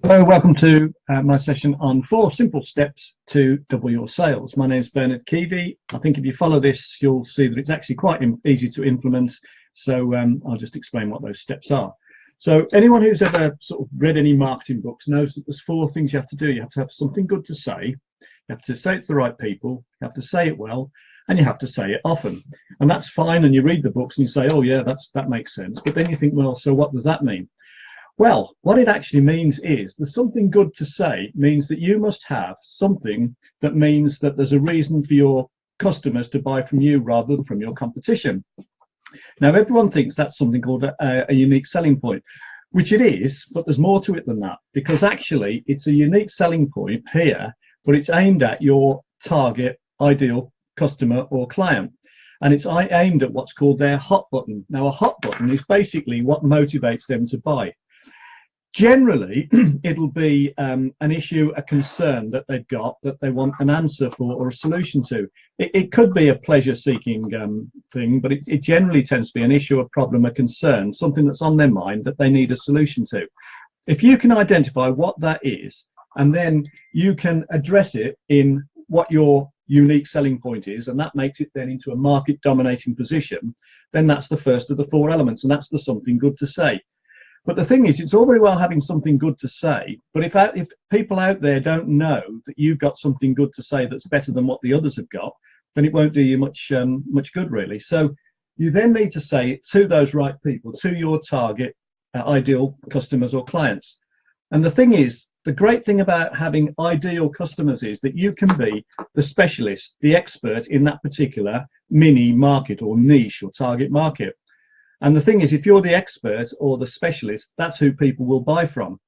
Hello, welcome to my session on 4 simple steps to double your sales. My name is Bernard Keevy. I think if you follow this, you'll see that it's actually quite easy to implement. So I'll just explain what those steps are. So anyone who's ever sort of read any marketing books knows that there's 4 things you have to do. You have to have something good to say. You have to say it to the right people. You have to say it well, and you have to say it often. And that's fine. And you read the books and you say, oh yeah, that makes sense. But then you think, well, so what does that mean? Well, what it actually means is there's something good to say means that you must have something that means that there's a reason for your customers to buy from you rather than from your competition. Now, everyone thinks that's something called a unique selling point, which it is, but there's more to it than that, because actually it's a unique selling point here, but it's aimed at your target ideal customer or client. And it's aimed at what's called their hot button. Now, a hot button is basically what motivates them to buy. Generally, it'll be an issue, a concern that they've got that they want an answer for or a solution to. It could be a pleasure-seeking thing, but it generally tends to be an issue, a problem, a concern, something that's on their mind that they need a solution to. If you can identify what that is, and then you can address it in what your unique selling point is, and that makes it then into a market-dominating position, then that's the first of the 4 elements, and that's the something good to say. But the thing is, it's all very well having something good to say, but if people out there don't know that you've got something good to say that's better than what the others have got, then it won't do you much good, really. So you then need to say it to those right people, to your target ideal customers or clients. And the thing is, the great thing about having ideal customers is that you can be the specialist, the expert in that particular mini market or niche or target market. And the thing is, if you're the expert or the specialist, that's who people will buy from.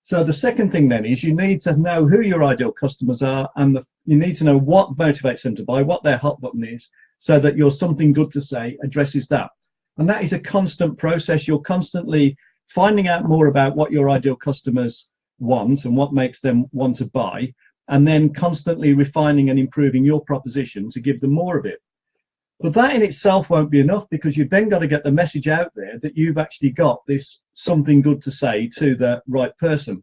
So the second thing then is you need to know who your ideal customers are, and you need to know what motivates them to buy, what their hot button is, so that your something good to say addresses that. And that is a constant process. You're constantly finding out more about what your ideal customers want and what makes them want to buy, and then constantly refining and improving your proposition to give them more of it. But that in itself won't be enough, because you've then got to get the message out there that you've actually got this something good to say to the right person.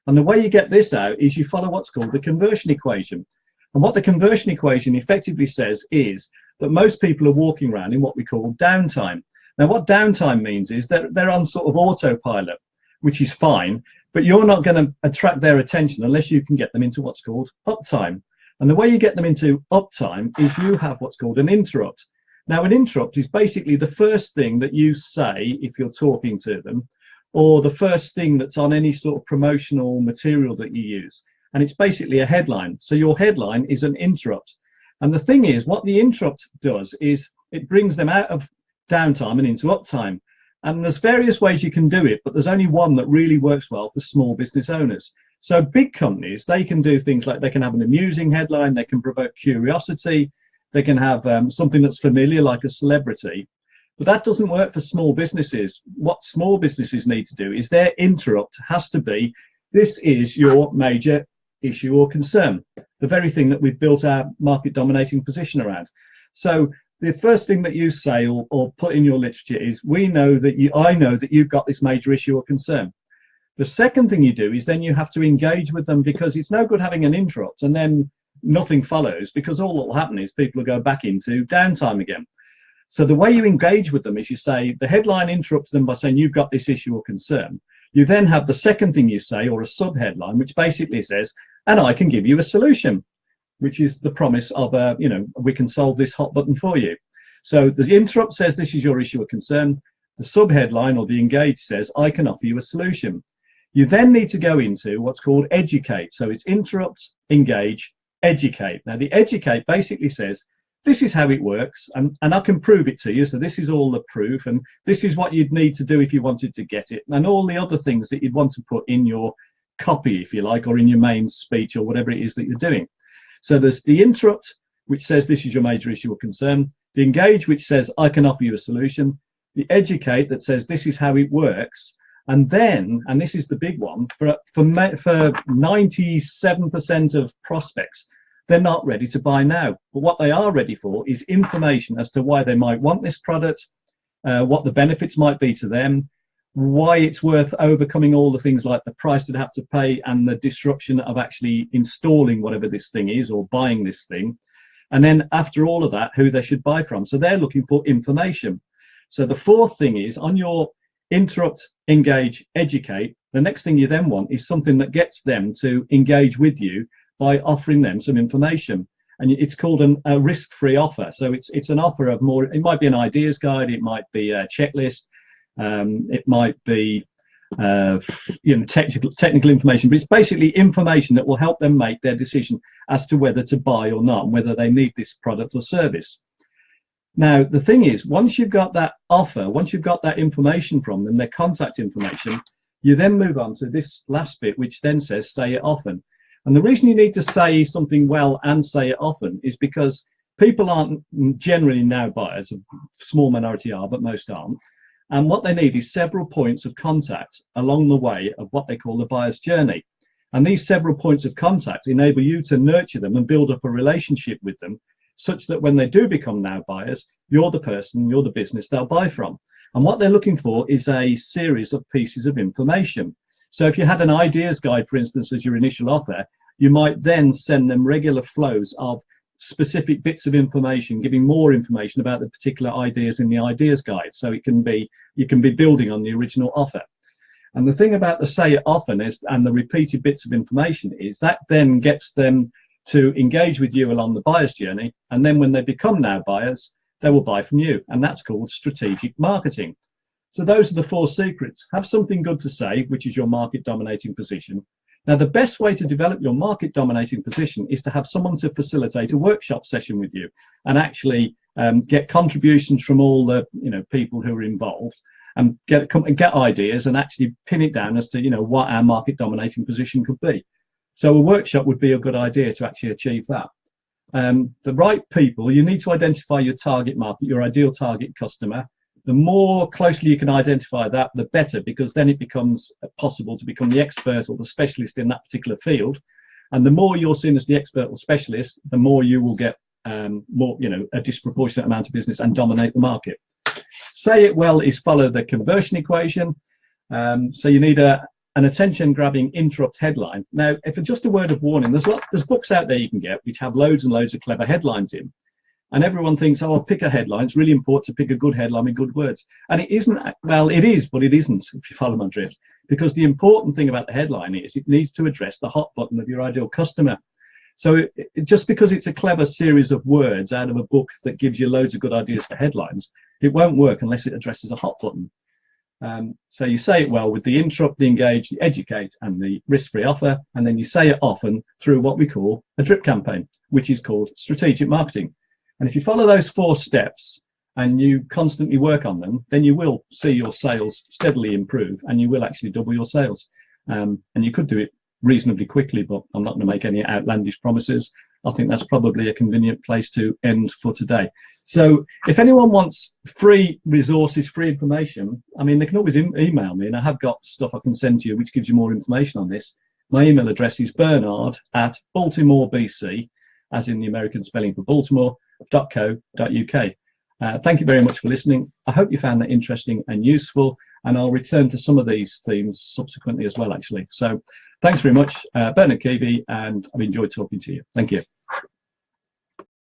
And the way you get this out is you follow what's called the conversion equation. And what the conversion equation effectively says is that most people are walking around in what we call downtime. Now, what downtime means is that they're on sort of autopilot, which is fine, but you're not going to attract their attention unless you can get them into what's called uptime. And the way you get them into uptime is you have what's called an interrupt. Now, an interrupt is basically the first thing that you say if you're talking to them, or the first thing that's on any sort of promotional material that you use. And it's basically a headline. So your headline is an interrupt. And the thing is, what the interrupt does is it brings them out of downtime and into uptime. And there's various ways you can do it, but there's only one that really works well for small business owners. So big companies, they can do things like they can have an amusing headline, they can provoke curiosity, they can have something that's familiar like a celebrity. But that doesn't work for small businesses. What small businesses need to do is their interrupt has to be, this is your major issue or concern, the very thing that we've built our market dominating position around. So the first thing that you say or put in your literature is, I know that you've got this major issue or concern. The second thing you do is then you have to engage with them, because it's no good having an interrupt and then nothing follows, because all that will happen is people will go back into downtime again. So the way you engage with them is you say, the headline interrupts them by saying you've got this issue or concern. You then have the second thing you say, or a sub-headline, which basically says, and I can give you a solution, which is the promise of, we can solve this hot button for you. So the interrupt says this is your issue or concern. The sub-headline or the engage says, I can offer you a solution. You then need to go into what's called educate. So it's interrupt, engage, educate. Now the educate basically says, this is how it works, and I can prove it to you. So this is all the proof, and this is what you'd need to do if you wanted to get it, and all the other things that you'd want to put in your copy, if you like, or in your main speech or whatever it is that you're doing. So there's the interrupt, which says this is your major issue or concern, the engage, which says I can offer you a solution, the educate that says this is how it works. And then, and this is the big one, for 97% of prospects, they're not ready to buy now. But what they are ready for is information as to why they might want this product, what the benefits might be to them, why it's worth overcoming all the things like the price they'd have to pay and the disruption of actually installing whatever this thing is or buying this thing. And then after all of that, who they should buy from. So they're looking for information. So the fourth thing is on your interrupt, engage, educate, the next thing you then want is something that gets them to engage with you by offering them some information. And it's called a risk-free offer. So it's an offer of more, it might be an ideas guide, it might be a checklist, it might be technical information, but it's basically information that will help them make their decision as to whether to buy or not, and whether they need this product or service. Now, the thing is, once you've got that offer, once you've got that information from them, their contact information, you then move on to this last bit, which then says, say it often. And the reason you need to say something well and say it often is because people aren't generally now buyers, a small minority are, but most aren't. And what they need is several points of contact along the way of what they call the buyer's journey. And these several points of contact enable you to nurture them and build up a relationship with them, such that when they do become now buyers, you're the person, you're the business they'll buy from. And what they're looking for is a series of pieces of information. So if you had an ideas guide, for instance, as your initial offer, you might then send them regular flows of specific bits of information, giving more information about the particular ideas in the ideas guide. So it can be, you can be building on the original offer. And the thing about the say it often is, and the repeated bits of information is that then gets them to engage with you along the buyer's journey. And then when they become now buyers, they will buy from you. And that's called strategic marketing. So those are the four secrets. Have something good to say, which is your market dominating position. Now, the best way to develop your market dominating position is to have someone to facilitate a workshop session with you and actually get contributions from all the people who are involved and get ideas and actually pin it down as to what our market dominating position could be. So a workshop would be a good idea to actually achieve that. The right people, you need to identify your target market, your ideal target customer. The more closely you can identify that, the better, because then it becomes possible to become the expert or the specialist in that particular field. And the more you're seen as the expert or specialist, the more you will get a disproportionate amount of business and dominate the market. Say it well is follow the conversion equation. So you need an attention-grabbing interrupt headline. Now, if it's just a word of warning, there's books out there you can get which have loads and loads of clever headlines in. And everyone thinks, oh, I'll pick a headline. It's really important to pick a good headline with good words. And it isn't, well, it is, but it isn't, if you follow my drift. Because the important thing about the headline is it needs to address the hot button of your ideal customer. So just because it's a clever series of words out of a book that gives you loads of good ideas for headlines, it won't work unless it addresses a hot button. So you say it well with the interrupt, the engage, the educate, and the risk-free offer. And then you say it often through what we call a drip campaign, which is called strategic marketing. And if you follow those 4 steps and you constantly work on them, then you will see your sales steadily improve and you will actually double your sales. And you could do it reasonably quickly, but I'm not going to make any outlandish promises. I think that's probably a convenient place to end for today. So if anyone wants free resources, free information, I mean, they can always email me, and I have got stuff I can send to you which gives you more information on this. My email address is bernard@BaltimoreBC, as in the American spelling for Baltimore.co.uk. Thank you very much for listening. I hope you found that interesting and useful, and I'll return to some of these themes subsequently as well, actually. So thanks very much, Bernard Keavy, and I've enjoyed talking to you. Thank you.